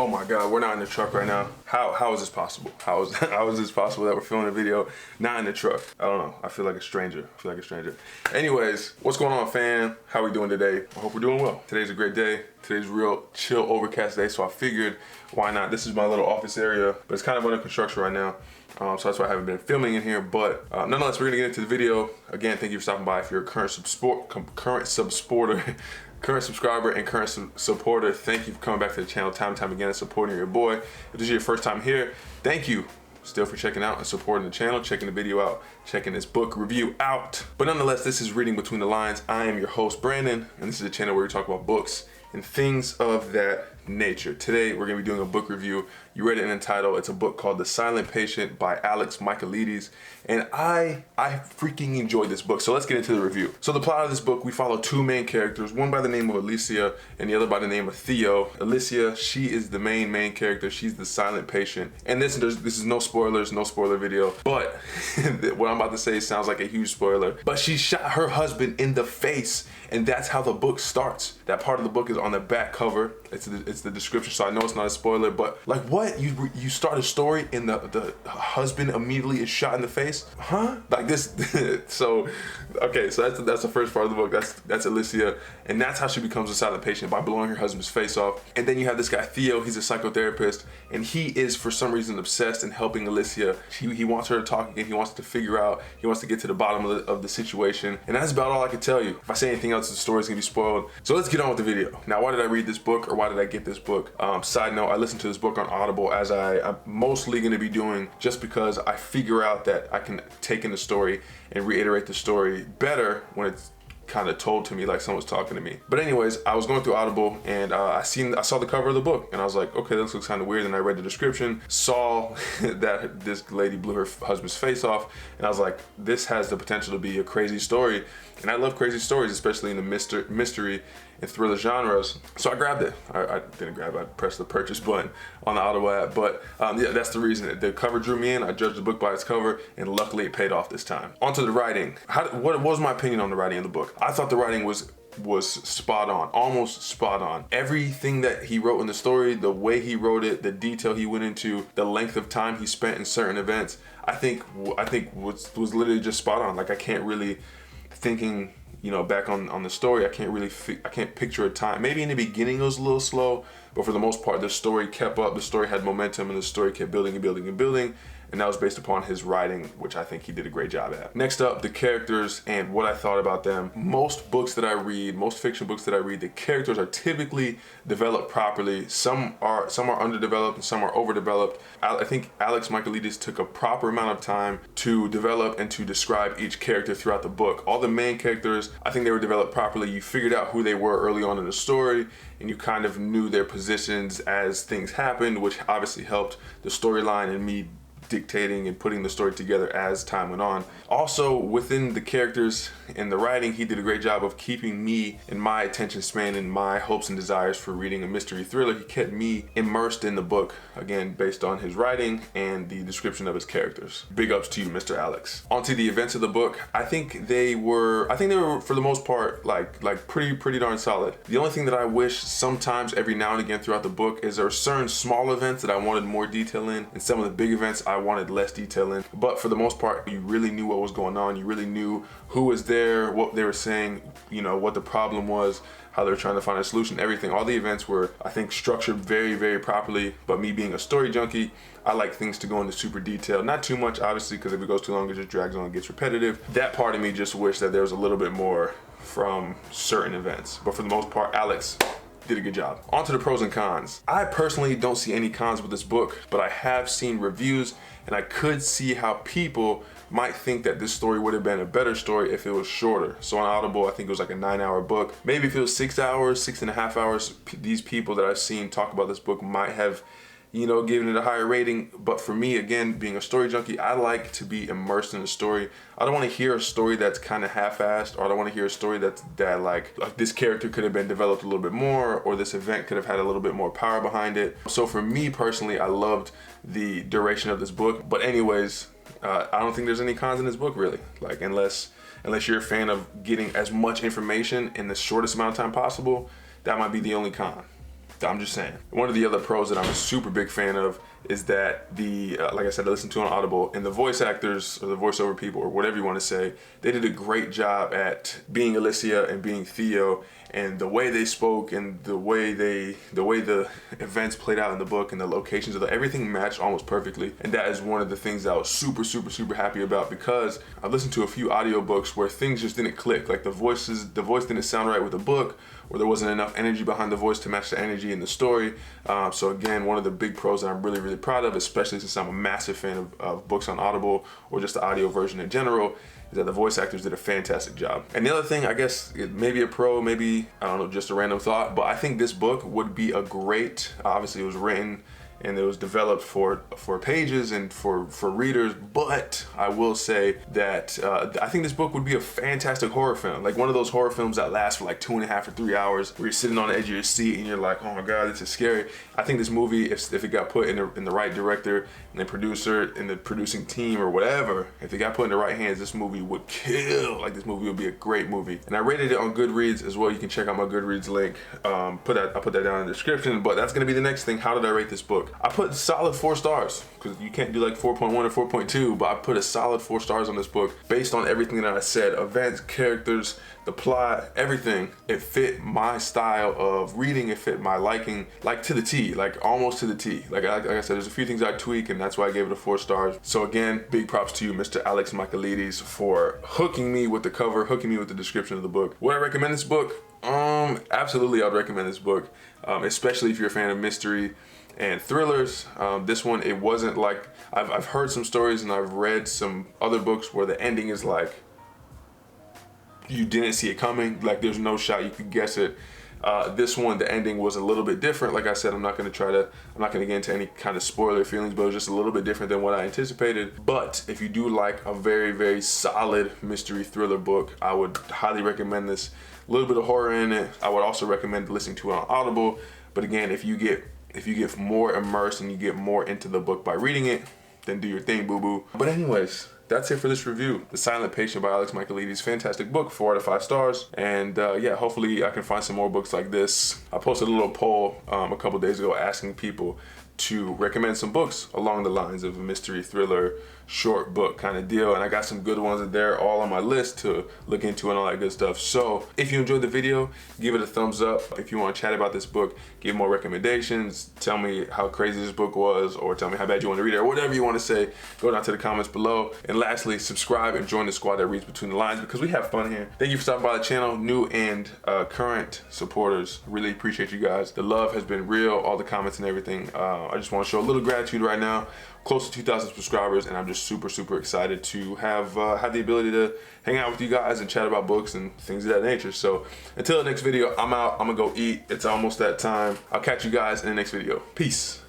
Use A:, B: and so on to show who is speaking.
A: Oh my God, we're not in the truck right now. How is this possible? How is this possible that we're filming a video not in the truck? I don't know. I feel like a stranger. Anyways, what's going on, fam? How we doing today? I hope we're doing well. Today's a great day. Today's a real chill, overcast day, so I figured why not? This is my little office area, but it's kind of under construction right now. So that's why I haven't been filming in here, but nonetheless, we're gonna get into the video. Again, thank you for stopping by. If you're a current subscriber and current supporter, thank you for coming back to the channel time and time again and supporting your boy. If this is your first time here, thank you still for checking out and supporting the channel, checking the video out, checking this book review out. But nonetheless, this is Reading Between the Lines. I am your host, Brandon, and this is a channel where we talk about books and things of that nature. Today, we're gonna be doing a book review. You read it in the title. It's a book called The Silent Patient by Michaelides. And I freaking enjoyed this book. So let's get into the review. So the plot of this book, we follow two main characters, one by the name of Alicia and the other by the name of Theo. Alicia, she is the main character. She's the silent patient. And this is no spoilers, no spoiler video. But what I'm about to say sounds like a huge spoiler. But she shot her husband in the face, and that's how the book starts. That part of the book is on the back cover. It's the description, so I know it's not a spoiler, but like what? You start a story and the husband immediately is shot in the face? Huh? Like this, so, okay, so that's the first part of the book. That's Alicia, and that's how she becomes a silent patient, by blowing her husband's face off. And then you have this guy, Theo. He's a psychotherapist, and he is for some reason obsessed in helping Alicia. He wants her to talk again. He wants to figure out, he wants to get to the bottom of the situation. And that's about all I can tell you. If I say anything else, the story's gonna be spoiled. So let's get on with the video. Now, why did I read this book, or why did I get this book? Side note, I listened to this book on Audible, as I'm mostly gonna be doing, just because I figure out that I can take in the story and reiterate the story better when it's kind of told to me like someone's talking to me. But anyways, I was going through Audible, and I saw the cover of the book, and I was like, okay, this looks kind of weird. And I read the description, saw that this lady blew her husband's face off, and I was like, this has the potential to be a crazy story. And I love crazy stories, especially in the mystery and thriller genres. So I grabbed it. I didn't grab it, I pressed the purchase button on the Audible app. But yeah, that's the reason. The cover drew me in. I judged the book by its cover, and luckily it paid off this time. Onto the writing. What was my opinion on the writing in the book? I thought the writing was spot on, almost spot on. Everything that he wrote in the story, the way he wrote it, the detail he went into, the length of time he spent in certain events, I think was literally just spot on. Like, I can't really, thinking, you know, back on the story, I can't picture a time. Maybe in the beginning it was a little slow, but for the most part, the story kept up. The story had momentum, and the story kept building and building and building. And that was based upon his writing, which I think he did a great job at. Next up, the characters and what I thought about them. Most books that I read, most fiction books that I read, the characters are typically developed properly. Some are underdeveloped and some are overdeveloped. I think Michaelides took a proper amount of time to develop and to describe each character throughout the book. All the main characters, I think they were developed properly. You figured out who they were early on in the story, and you kind of knew their positions as things happened, which obviously helped the storyline and me dictating and putting the story together as time went on. Also, within the characters and the writing, he did a great job of keeping me in my attention span and my hopes and desires for reading a mystery thriller. He kept me immersed in the book, again, based on his writing and the description of his characters. Big ups to you, Mr. Alex. Onto the events of the book. I think they were for the most part like pretty darn solid. The only thing that I wish sometimes every now and again throughout the book is there are certain small events that I wanted more detail in, and some of the big events I wanted less detail in. But for the most part, you really knew what was going on. You really knew who was there, what they were saying, you know, what the problem was, how they were trying to find a solution, everything. All the events were, I think, structured very properly. But me being a story junkie, I like things to go into super detail. Not too much, obviously, because if it goes too long, it just drags on and gets repetitive. That part of me just wished that there was a little bit more from certain events. But for the most part, Alex did a good job. On to the pros and cons. I personally don't see any cons with this book, but I have seen reviews, and I could see how people might think that this story would have been a better story if it was shorter. So on Audible, I think it was like a 9-hour book. Maybe if it was 6 hours, 6.5 hours, these people that I've seen talk about this book might have, you know, given it a higher rating. But for me, again, being a story junkie, I like to be immersed in the story. I don't want to hear a story that's kind of half-assed, or I don't want to hear a story that like this character could have been developed a little bit more, or this event could have had a little bit more power behind it. So for me personally, I loved the duration of this book. But anyways, I don't think there's any cons in this book, really. Like, unless you're a fan of getting as much information in the shortest amount of time possible, that might be the only con. I'm just saying. One of the other pros that I'm a super big fan of is that the, like I said, I listened to on Audible, and the voice actors or the voiceover people or whatever you want to say, they did a great job at being Alicia and being Theo, and the way they spoke and the way the events played out in the book and the locations of everything matched almost perfectly. And that is one of the things that I was super happy about, because I listened to a few audiobooks where things just didn't click. Like the voice didn't sound right with the book, or there wasn't enough energy behind the voice to match the energy in the story. So again, one of the big pros that I'm really proud of, especially since I'm a massive fan of books on Audible or just the audio version in general, is that the voice actors did a fantastic job. And the other thing, I guess, it may be a pro, maybe, I don't know, just a random thought, but I think this book would be a great, obviously it was written and it was developed for pages and for readers, but I will say that I think this book would be a fantastic horror film, like one of those horror films that last for like 2.5 or 3 hours, where you're sitting on the edge of your seat and you're like, oh my god, this is scary. I think this movie, if it got put in the right director and the producer and the producing team or whatever, if it got put in the right hands, this movie would kill. Like, this movie would be a great movie. And I rated it on Goodreads as well. You can check out my Goodreads link. I'll put that down in the description, but that's gonna be the next thing. How did I rate this book? I put solid 4 stars, because you can't do like 4.1 or 4.2, but I put a solid 4 stars on this book based on everything that I said. Events, characters, the plot, everything. It fit my style of reading. It fit my liking, like to the T, like almost to the T. Like I said, there's a few things I tweak, and that's why I gave it a 4 stars. So again, big props to you, Mr. Alex Michaelides, for hooking me with the cover, hooking me with the description of the book. Would I recommend this book? Absolutely, I'd recommend this book, especially if you're a fan of mystery and thrillers. This one, it wasn't like, I've heard some stories and I've read some other books where the ending is like, you didn't see it coming, like there's no shot you could guess it. This one, the ending was a little bit different. Like I said, I'm not gonna get into any kind of spoiler feelings, but it was just a little bit different than what I anticipated. But if you do like a very solid mystery thriller book, I would highly recommend this. A little bit of horror in it. I would also recommend listening to it on Audible. But again, if you get more immersed and you get more into the book by reading it, then do your thing, boo-boo. But anyways, that's it for this review. The Silent Patient by Alex Michaelides. Fantastic book, 4 out of 5 stars. And yeah, hopefully I can find some more books like this. I posted a little poll a couple days ago asking people to recommend some books along the lines of a mystery thriller short book kind of deal, and I got some good ones in there all on my list to look into and all that good stuff. So if you enjoyed the video, give it a thumbs up. If you want to chat about this book, give more recommendations, tell me how crazy this book was, or tell me how bad you want to read it, or whatever you want to say, go down to the comments below. And lastly, subscribe and join the squad that reads between the lines, because we have fun here. Thank you for stopping by the channel, new and current supporters. Really appreciate you guys. The love has been real, all the comments and everything. I just want to show a little gratitude right now. Close to 2,000 subscribers, and I'm just super excited to have the ability to hang out with you guys and chat about books and things of that nature. So until the next video, I'm out. I'm gonna go eat. It's almost that time. I'll catch you guys in the next video. Peace.